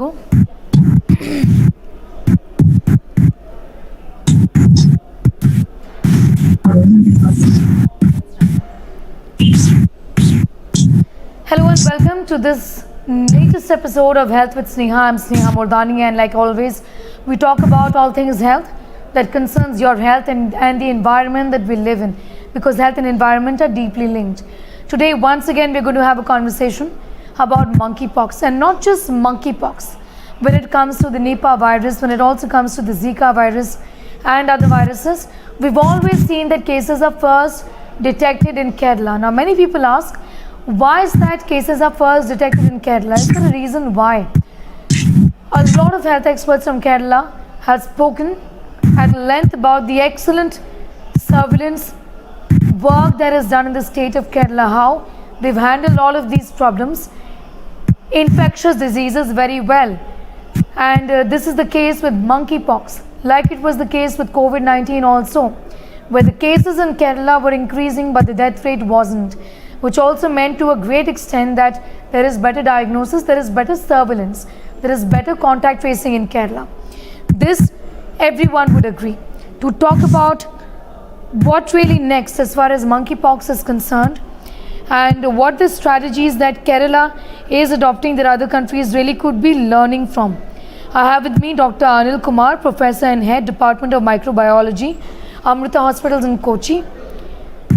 go. Hello and welcome to this latest episode of Health with Sneha. I'm Sneha Mordani, and like always, we talk about all things health that concerns your health and the environment that we live in, because health and environment are deeply linked. Today, once again, we're going to have a conversation about monkeypox, and not just monkeypox. When it comes to the Nipah virus, when it also comes to the Zika virus and other viruses, we've always seen that cases are first detected in Kerala. Now, many people ask, why is that cases are first detected in Kerala? Is there a reason why? A lot of health experts from Kerala have spoken at length about the excellent surveillance work that is done in the state of Kerala, how they've handled all of these problems, infectious diseases very well. And this is the case with monkeypox, like it was the case with COVID-19 also, where the cases in Kerala were increasing but the death rate wasn't, which also meant to a great extent that there is better diagnosis, there is better surveillance, there is better contact tracing in Kerala. This everyone would agree. To talk about what really next as far as monkeypox is concerned, and what the strategies that Kerala is adopting that other countries really could be learning from. I have with me Dr. Anil Kumar, Professor and Head, Department of Microbiology, Amrita Hospitals in Kochi.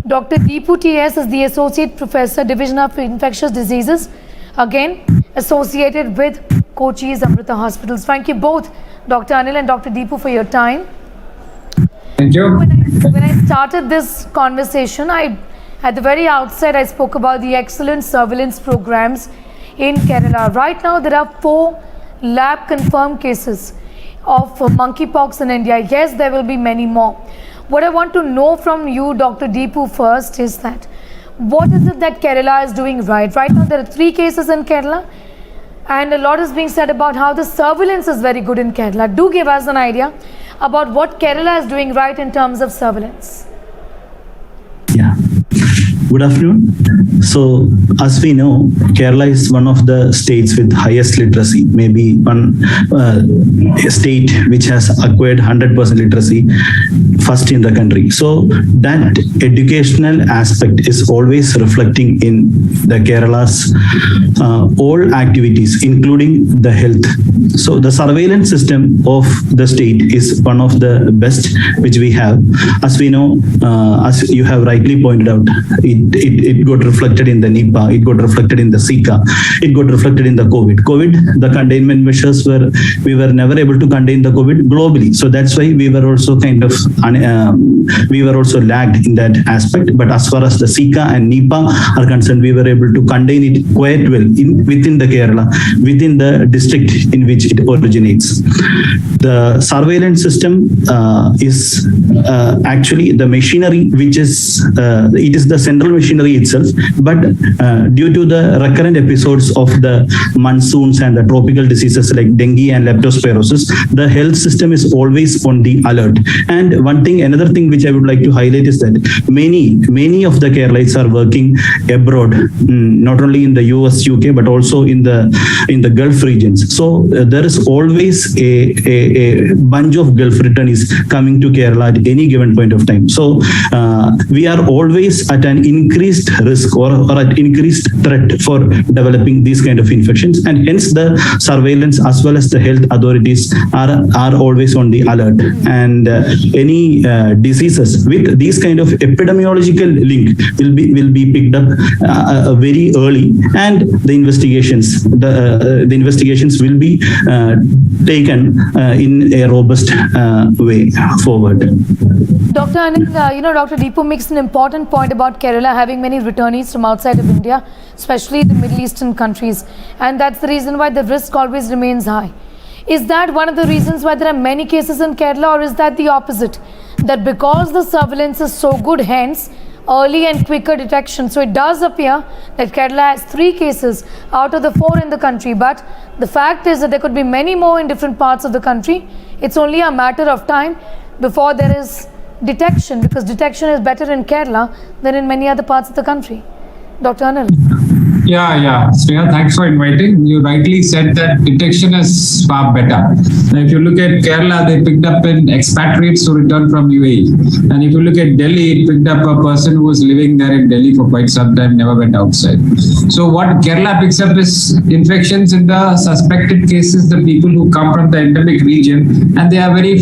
Dr. Deepu T.S. is the Associate Professor, Division of Infectious Diseases, again associated with Kochi's Amrita Hospitals. Thank you both, Dr. Anil and Dr. Deepu, for your time. Thank you. When I started this conversation, at the very outset, I spoke about the excellent surveillance programs in Kerala. Right now, there are 4 lab-confirmed cases of monkeypox in India. Yes, there will be many more. What I want to know from you, Dr. Deepu, first is that what is it that Kerala is doing right? Right now, there are 3 cases in Kerala, and a lot is being said about how the surveillance is very good in Kerala. Do give us an idea about what Kerala is doing right in terms of surveillance. Yeah. Good afternoon. So, as we know, Kerala is one of the states with highest literacy, maybe one state which has acquired 100% literacy first in the country. So, that educational aspect is always reflecting in the Kerala's all activities, including the health. So, the surveillance system of the state is one of the best which we have. As we know, as you have rightly pointed out, it got reflected in the Nipah, it got reflected in the Zika, it got reflected in the COVID. The containment measures we were never able to contain the COVID globally. So that's why we were also we were also lagged in that aspect. But as far as the Zika and Nipah are concerned, we were able to contain it quite well within the Kerala, within the district in which it originates. The surveillance system is actually the machinery which is, it is the central machinery itself, but due to the recurrent episodes of the monsoons and the tropical diseases like dengue and leptospirosis, the health system is always on the alert. And another thing which I would like to highlight is that many of the Keralites are working abroad, not only in the US, UK, but also in the Gulf regions. So there is always a bunch of Gulf returnees coming to Kerala at any given point of time. So we are always at an increased risk or at increased threat for developing these kind of infections, and hence the surveillance as well as the health authorities are always on the alert. And any diseases with these kind of epidemiological link will be picked up very early, and the investigations will be taken in a robust way forward. Dr. Anil, Dr. Deepu makes an important point about Kerala having many returnees from outside of India, especially the Middle Eastern countries, and that's the reason why the risk always remains high. Is that one of the reasons why there are many cases in Kerala, or is that the opposite? That because the surveillance is so good, hence early and quicker detection. So it does appear that Kerala has 3 cases out of the 4 in the country, but the fact is that there could be many more in different parts of the country. It's only a matter of time before there is detection, because detection is better in Kerala than in many other parts of the country. Dr. Anil. Yeah. Sneha, thanks for inviting. You rightly said that detection is far better. Now, if you look at Kerala, they picked up in expatriates who returned from UAE. And if you look at Delhi, it picked up a person who was living there in Delhi for quite some time, never went outside. So what Kerala picks up is infections in the suspected cases, the people who come from the endemic region, and they are very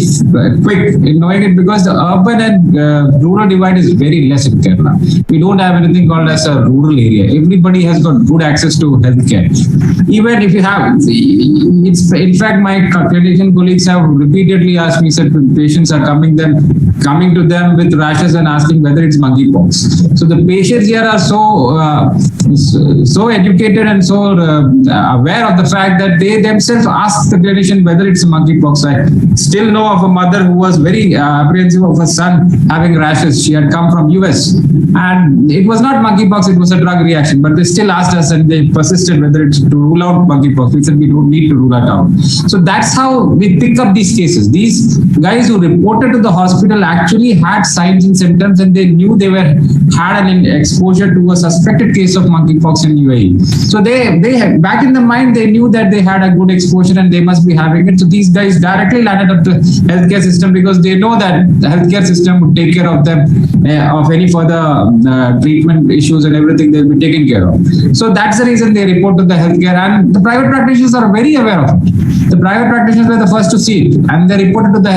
quick in knowing it because the urban and rural divide is very less in Kerala. We don't have anything called as a rural area. Everybody has got good access to healthcare. Even if you have, it's in fact my clinician colleagues have repeatedly asked me, said patients are coming to them with rashes and asking whether it's monkeypox. So the patients here are so educated and so aware of the fact that they themselves ask the clinician whether it's monkeypox. I still know of a mother who was very apprehensive of her son having rashes. She had come from US and it was not monkeypox, it was a drug reaction, but they still asked us and they persisted whether it's to rule out monkeypox. We said we don't need to rule it out. So that's how we pick up these cases. These guys who reported to the hospital actually had signs and symptoms and they knew they had an exposure to a suspected case of monkeypox in UAE. So they back in the mind, they knew that they had a good exposure and they must be having it. So these guys directly landed up the healthcare system because they know that the healthcare system would take care of them of any further treatment issues and everything they'll be taken care of. So that's the reason they report to the healthcare, and the private practitioners are very aware of it. The private practitioners were the first to see it and they reported to the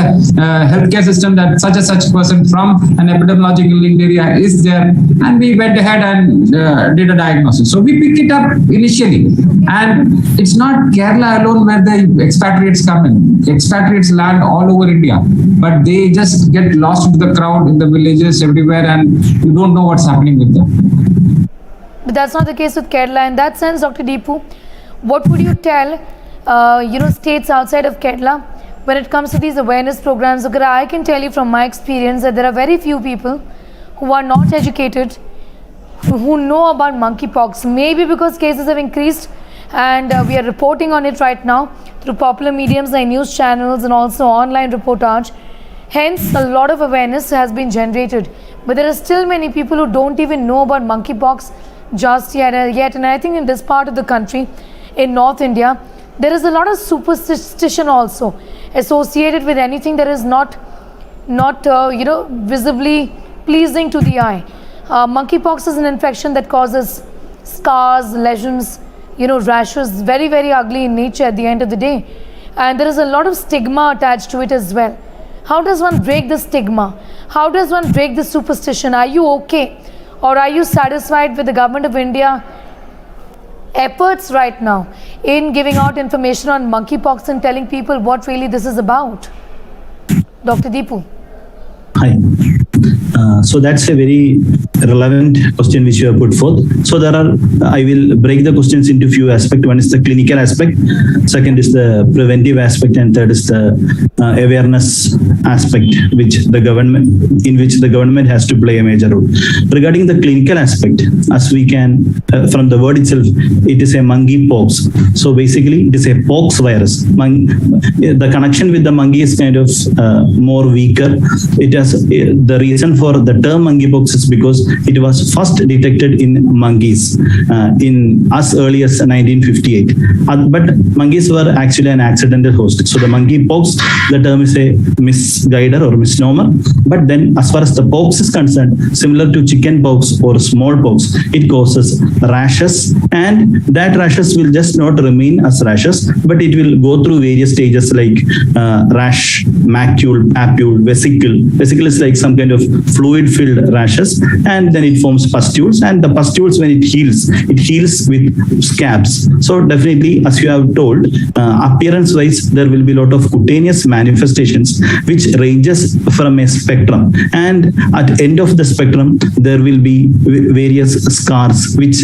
healthcare system that such a such person from an epidemiological linked area is there, and we went ahead and did a diagnosis. So we pick it up initially, and it's not Kerala alone where the expatriates come in. Expatriates land all over India, but they just get lost into the crowd in the villages everywhere and you don't know what's happening with them. But that's not the case with Kerala. In that sense, Dr. Deepu, what would you tell states outside of Kerala when it comes to these awareness programs? Because I can tell you from my experience that there are very few people who are not educated who know about monkeypox. Maybe because cases have increased and we are reporting on it right now through popular mediums like news channels and also online reportage. Hence, a lot of awareness has been generated. But there are still many people who don't even know about monkeypox just yet. And I think in this part of the country, in North India, there is a lot of superstition also associated with anything that is not visibly pleasing to the eye. Monkeypox is an infection that causes scars, lesions, rashes, very, very ugly in nature at the end of the day. And there is a lot of stigma attached to it as well. How does one break the stigma? How does one break the superstition? Are you okay? Or are you satisfied with the government of India efforts right now in giving out information on monkeypox and telling people what really this is about? Dr. Deepu. Hi. So that's a very relevant question which you have put forth. So I will break the questions into few aspects. One is the clinical aspect, second is the preventive aspect, and third is the awareness aspect, in which the government has to play a major role. Regarding the clinical aspect, as we can, from the word itself, it is a monkeypox. So basically, it is a pox virus. The connection with the monkey is kind of more weaker. It has the reason for the term monkeypox is because it was first detected in monkeys in as early as 1958. But monkeys were actually an accidental host. So the monkeypox, the term is a misguided or misnomer. But then as far as the pox is concerned, similar to chicken pox or smallpox, it causes rashes, and that rashes will just not remain as rashes, but it will go through various stages like rash, macule, papule, vesicle. Vesicle is like some kind of fluid-filled rashes, and then it forms pustules, and the pustules, when it heals with scabs. So definitely, as you have told, appearance-wise, there will be a lot of cutaneous manifestations which ranges from a spectrum, and at the end of the spectrum, there will be various scars which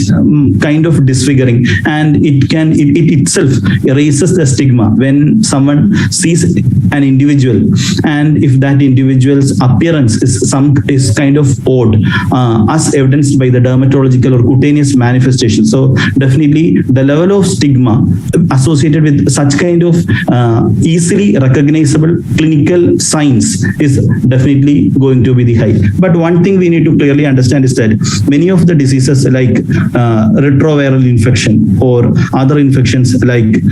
kind of disfiguring, and it itself erases the stigma when someone sees an individual, and if that individual's appearance is kind of odd, as evidenced by the dermatological or cutaneous manifestation. So definitely the level of stigma associated with such kind of easily recognizable clinical signs is definitely going to be the high. But one thing we need to clearly understand is that many of the diseases like retroviral infection or other infections like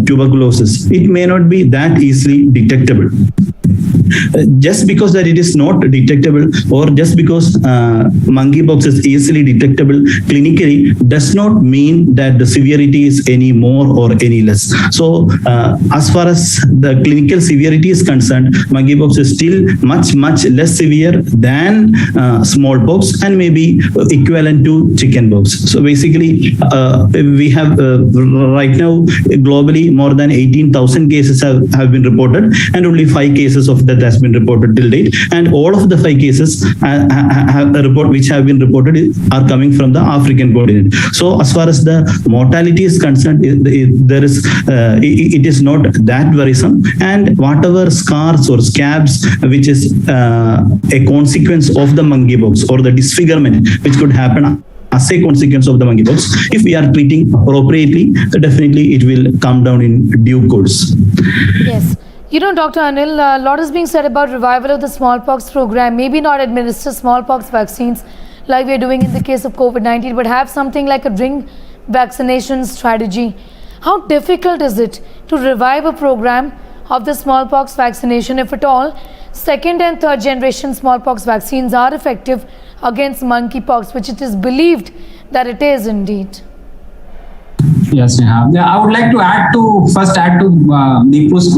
tuberculosis, it may not be that easily detectable. Just because that it is not detectable, or just because monkeypox is easily detectable clinically, does not mean that the severity is any more or any less. So as far as the clinical severity is concerned, monkeypox is still much less severe than smallpox and maybe equivalent to chickenpox. So basically we have right now globally more than 18,000 cases have been reported, and only 5 cases of death has been reported till date, and all of the 5 cases which have been reported are coming from the African continent. So as far as the mortality is concerned, it is not that worrisome, and whatever scars or scabs which is a consequence of the monkeypox or the disfigurement which could happen as a consequence of the monkeypox, if we are treating appropriately, definitely it will come down in due course. Yes. You know, Dr. Anil, a lot is being said about revival of the smallpox program. Maybe not administer smallpox vaccines like we're doing in the case of COVID-19, but have something like a ring vaccination strategy. How difficult is it to revive a program of the smallpox vaccination, if at all second and third generation smallpox vaccines are effective against monkeypox, which it is believed that it is indeed? Yes, Sneha. Yeah, I would like to add to Deepu's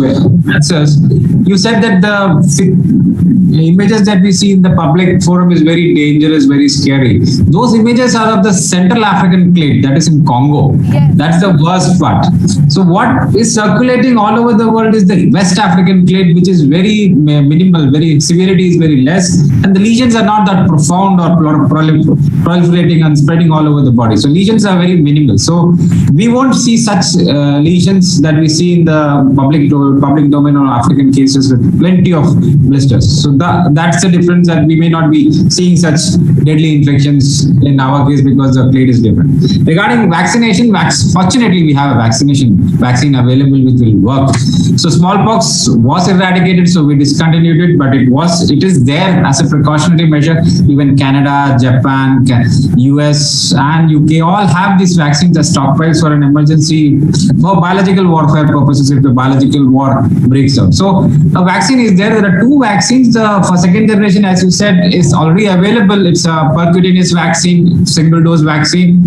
answers. You said that the images that we see in the public forum is very dangerous, very scary. Those images are of the Central African plate, that is in Congo. Yes. That's the worst part. So what is circulating all over the world is the West African plate, which is very minimal, very severity is very less, and the lesions are not that profound or proliferating and spreading all over the body. So lesions are very minimal. So we won't see such lesions that we see in the public domain or African cases with plenty of blisters. So that's the difference, that we may not be seeing such deadly infections in our case because the plate is different. Regarding vaccination, fortunately we have a vaccine available which will work. So smallpox was eradicated, so we discontinued it, but it is there as a precautionary measure. Even Canada, Japan, US and UK all have these vaccines as stockpiles for an emergency for biological warfare purposes if the biological war breaks out. So a vaccine is there. There are 2 vaccines for second generation, as you said, is already available. It's a percutaneous vaccine, single dose vaccine,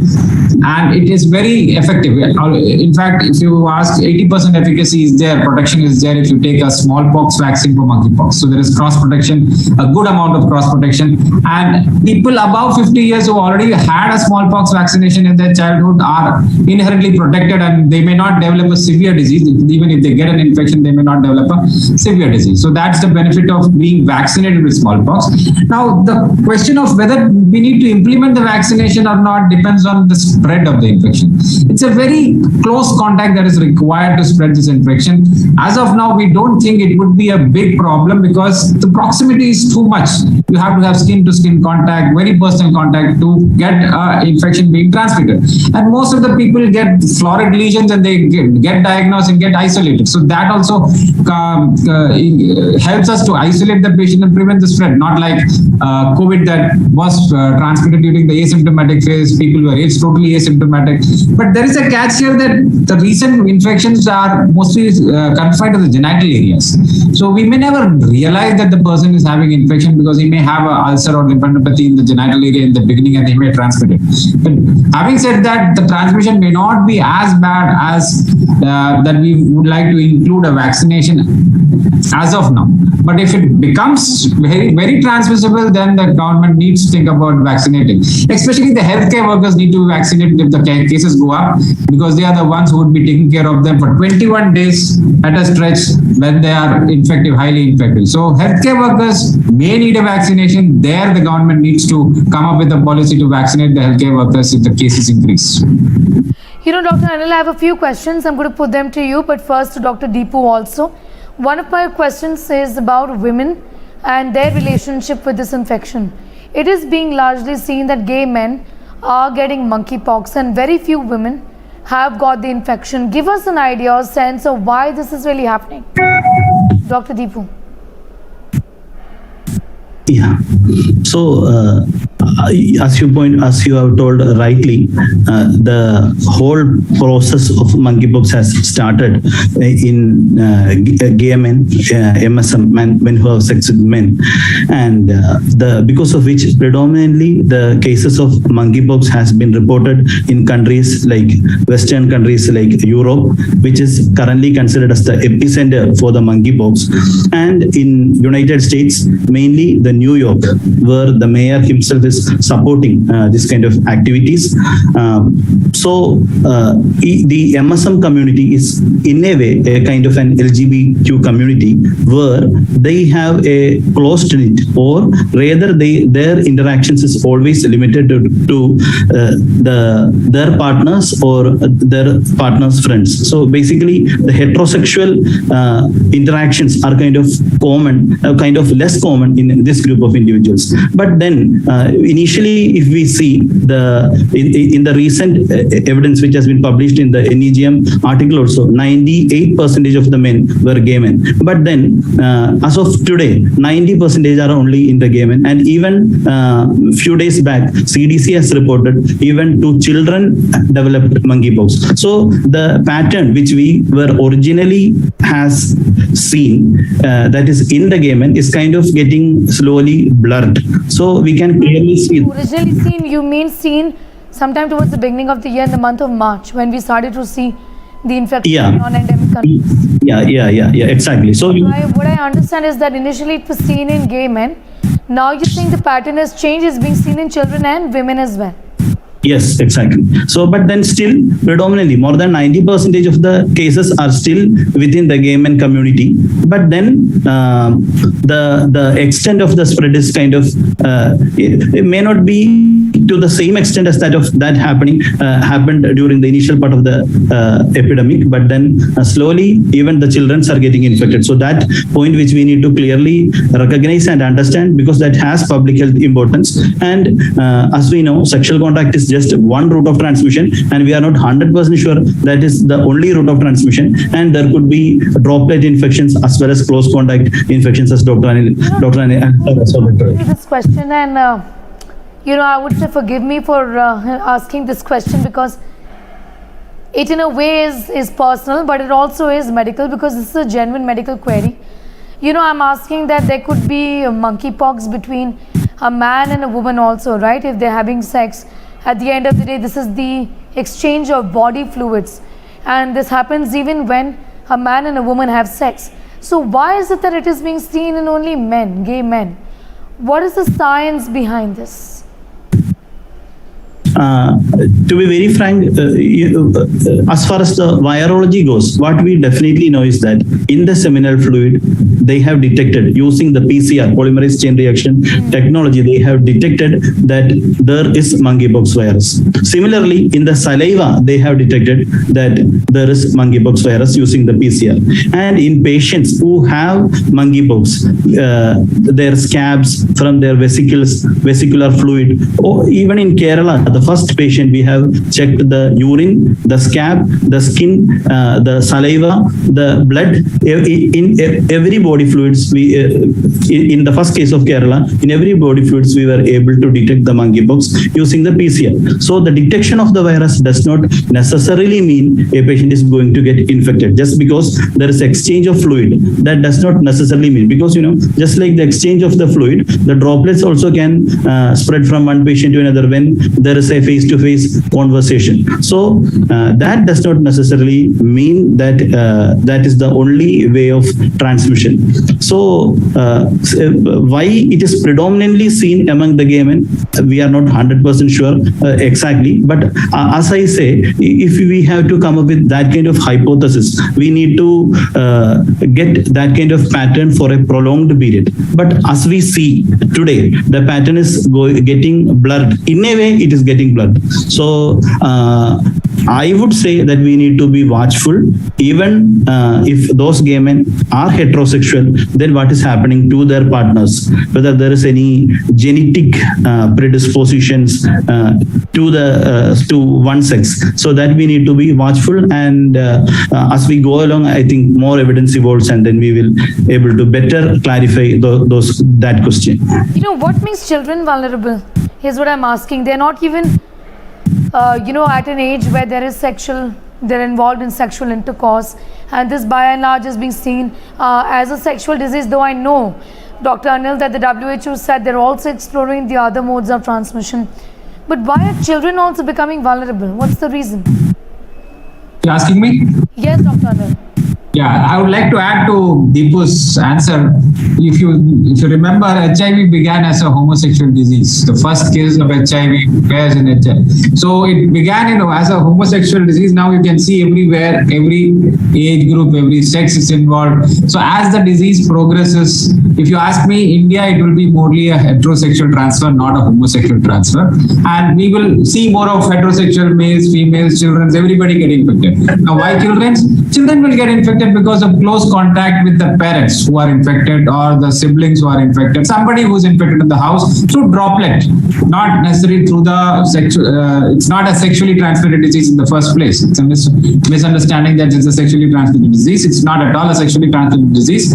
and it is very effective. In fact, if you ask, 80% efficacy is there, protection is there if you take a smallpox vaccine for monkeypox. So there is cross protection, a good amount of cross protection, and people above 50 years who already had a smallpox vaccination in their childhood are inherently protected, and they may not develop a severe disease. Even if they get an infection, they may not develop a severe disease. So that's the benefit of being vaccinated with smallpox. Now, the question of whether we need to implement the vaccination or not depends on the spread of the infection. It's a very close contact that is required to spread this infection. As of now, we don't think it would be a big problem because the proximity is too much. You have to have skin-to-skin contact, very personal contact to get infection being transmitted. And most of the people get florid lesions and they get diagnosed and get isolated. So that also helps us to isolate the patient and prevent the spread. Not like COVID that was transmitted during the asymptomatic phase. People were totally asymptomatic. But there is a catch here that the recent infections are mostly confined to the genital areas. So we may never realize that the person is having infection because he may have an ulcer or lymphadenopathy in the genital area in the beginning and he may transmit it. But having said that, the transmission may not be as bad as that we would like to include a vaccination as of now. But if it becomes very transmissible, then the government needs to think about vaccinating. Especially the healthcare workers need to be vaccinated if the cases go up, because they are the ones who would be taking care of them for 21 days at a stretch when they are highly infective. So healthcare workers may need a vaccination. There the government needs to come up with a policy to vaccinate the healthcare workers if the cases increase. You know, Dr. Anil, I have a few questions. I'm going to put them to you, but first to Dr. Deepu also. One of my questions is about women and their relationship with this infection. it is being largely seen that gay men are getting monkeypox and very few women have got the infection. Give us an idea or sense of why this is really happening. Dr. Deepu. Yeah. So, as you have told rightly, the whole process of monkeypox has started in gay men, MSM, men who have sex with men, and because of which predominantly the cases of monkeypox has been reported in countries like Western countries like Europe, which is currently considered as the epicenter for the monkeypox, and in United States, mainly the New York, where the mayor himself is supporting this kind of activities. The MSM community is in a way a kind of an LGBTQ community where they have a closed knit, or rather their interactions is always limited to their partners or their partners' friends. So basically, the heterosexual interactions are kind of common, kind of less common in this group of individuals. But then initially, if we see in the recent evidence which has been published in the NEGM article also, 98% of the men were gay men. But then as of today, 90% are only in the gay men. And even few days back, CDC has reported even 2 children developed monkeypox. So the pattern which we were originally has seen, that is in the gay men, is kind of getting slowly blurred. So we can clearly see. Originally seen, you mean seen sometime towards the beginning of the year in the month of March, when we started to see the infection in non-endemic countries. Yeah, exactly. So what I understand is that initially it was seen in gay men. Now you think the pattern has changed, is being seen in children and women as well. yes, exactly. So, but then still predominantly more than 90% of the cases are still within the gay men community. But then the extent of the spread is kind of it may not be to the same extent as that happened during the initial part of the epidemic, but then slowly even the children are getting infected. So that point which we need to clearly recognize and understand, because that has public health importance. And as we know, sexual contact is just one route of transmission, and we are not 100% sure that is the only route of transmission, and there could be droplet infections as well as close contact infections, as Dr. Anil this question, and I would say forgive me for asking this question, because it in a way is personal, but it also is medical, because this is a genuine medical query. I'm asking that there could be monkeypox between a man and a woman also, right? If they're having sex, at the end of the day, this is the exchange of body fluids, and this happens even when a man and a woman have sex. So why is it that it is being seen in only men, gay men? What is the science behind this? To be very frank, as far as the virology goes, what we definitely know is that in the seminal fluid, they have detected, using the PCR, polymerase chain reaction technology, they have detected that there is monkeypox virus. Similarly, in the saliva, they have detected that there is monkeypox virus using the PCR. And in patients who have monkeypox, their scabs from their vesicular fluid, or even in Kerala, the first patient, we have checked the urine, the scab, the skin, the saliva, the blood, in every body fluids. In the first case of Kerala, in every body fluids, we were able to detect the monkeypox using the PCR. So the detection of the virus does not necessarily mean a patient is going to get infected. Just because there is exchange of fluid, that does not necessarily mean, because just like the exchange of the fluid, the droplets also can spread from one patient to another when there is a face-to-face conversation. So that does not necessarily mean that that is the only way of transmission. So why it is predominantly seen among the gay men, we are not 100% sure exactly. But as I say, if we have to come up with that kind of hypothesis, we need to get that kind of pattern for a prolonged period. But as we see today, the pattern is getting blurred. In a way, it is getting blurred. So I would say that we need to be watchful. Even if those gay men are heterosexual, then what is happening to their partners? Whether there is any genetic predispositions to one sex, so that we need to be watchful. And as we go along, I think more evidence evolves, and then we will able to better clarify that question. What makes children vulnerable? Here's what I'm asking. They're not even, at an age where they're involved in sexual intercourse, and this by and large is being seen as a sexual disease, though I know, Dr. Anil, that the WHO said they're also exploring the other modes of transmission. But why are children also becoming vulnerable? What's the reason? You're asking me? Yes, Dr. Anil. Yeah, I would like to add to Deepu's answer. If you remember, HIV began as a homosexual disease. The first case of HIV occurs in HIV. So it began as a homosexual disease. Now you can see everywhere, every age group, every sex is involved. So as the disease progresses, if you ask me, India, it will be morely a heterosexual transfer, not a homosexual transfer. And we will see more of heterosexual males, females, children, everybody getting infected. Now, why children? Children will get infected because of close contact with the parents who are infected or the siblings who are infected, somebody who's infected in the house through droplet, not necessarily through the sexual, it's not a sexually transmitted disease in the first place. It's a misunderstanding that it's a sexually transmitted disease. It's not at all a sexually transmitted disease.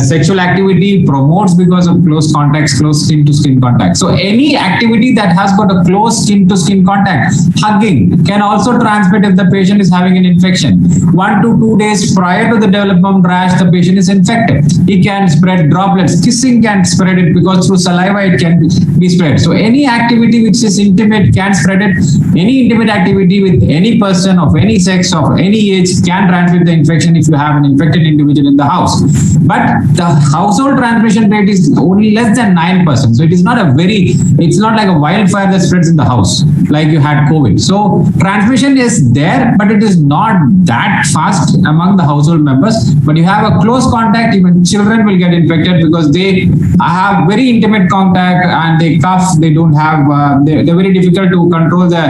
Sexual activity promotes because of close contacts, close skin to skin contact. So any activity that has got a close skin to skin contact, hugging can also transmit if the patient is having an infection. 1 to 2 days prior to the development of rash, the patient is infected. He can spread droplets. Kissing can spread it because through saliva it can be spread. So any activity which is intimate can spread it. Any intimate activity with any person of any sex, of any age can transmit the infection if you have an infected individual in the house. But the household transmission rate is only less than 9%. So it is not it's not like a wildfire that spreads in the house like you had COVID. So transmission is there, but it is not that fast among the household members. But you have a close contact, even children will get infected because they have very intimate contact and they cough. They don't have, they're very difficult to control the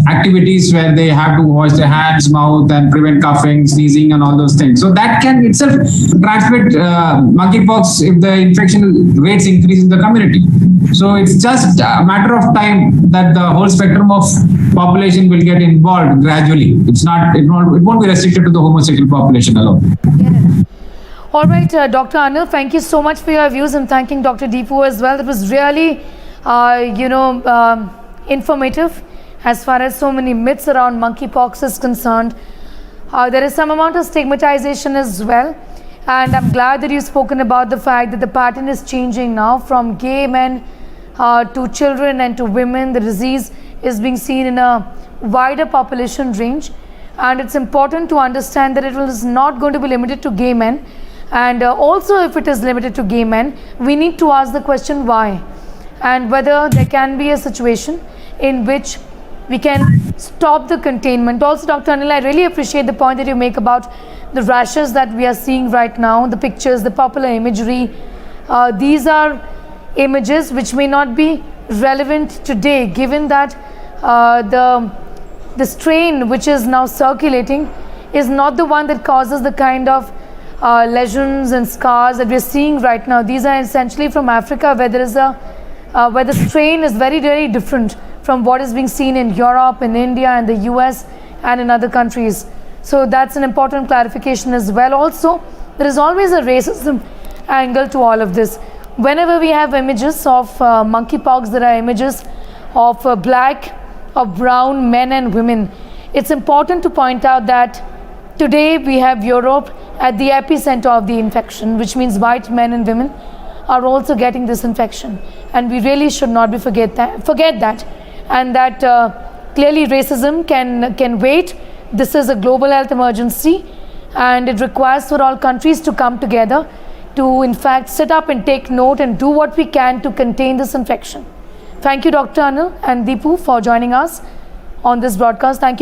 activities where they have to wash their hands, mouth, and prevent coughing, sneezing, and all those things. So that can itself transmit monkeypox if the infection rates increase in the community. So it's just a matter of time that the whole spectrum of population will get involved gradually. It won't be restricted to the homosexual population alone. Yeah. All right, Dr. Anil, thank you so much for your views, and thanking Dr. Deepu as well. It was really, informative as far as so many myths around monkeypox is concerned. There is some amount of stigmatization as well. And I'm glad that you've spoken about the fact that the pattern is changing now from gay men to children and to women. The disease is being seen in a wider population range. And it's important to understand that it is not going to be limited to gay men. And also, if it is limited to gay men, we need to ask the question why, and whether there can be a situation in which we can stop the containment. Also, Dr. Anil, I really appreciate the point that you make about the rashes that we are seeing right now, the pictures, the popular imagery. These are images which may not be relevant today, given that the strain which is now circulating is not the one that causes the kind of lesions and scars that we're seeing right now. These are essentially from Africa, where where the strain is very, very different from what is being seen in Europe, in India, and the US, and in other countries. So that's an important clarification as well. Also, there is always a racism angle to all of this. Whenever we have images of monkeypox, there are images of black or brown men and women. It's important to point out that today we have Europe at the epicenter of the infection, which means white men and women are also getting this infection, and we really should not be forget that, and that clearly racism can wait. This is a global health emergency, and it requires for all countries to come together to in fact sit up and take note and do what we can to contain this infection. Thank you, Dr. Anil and Deepu, for joining us on this broadcast. Thank you.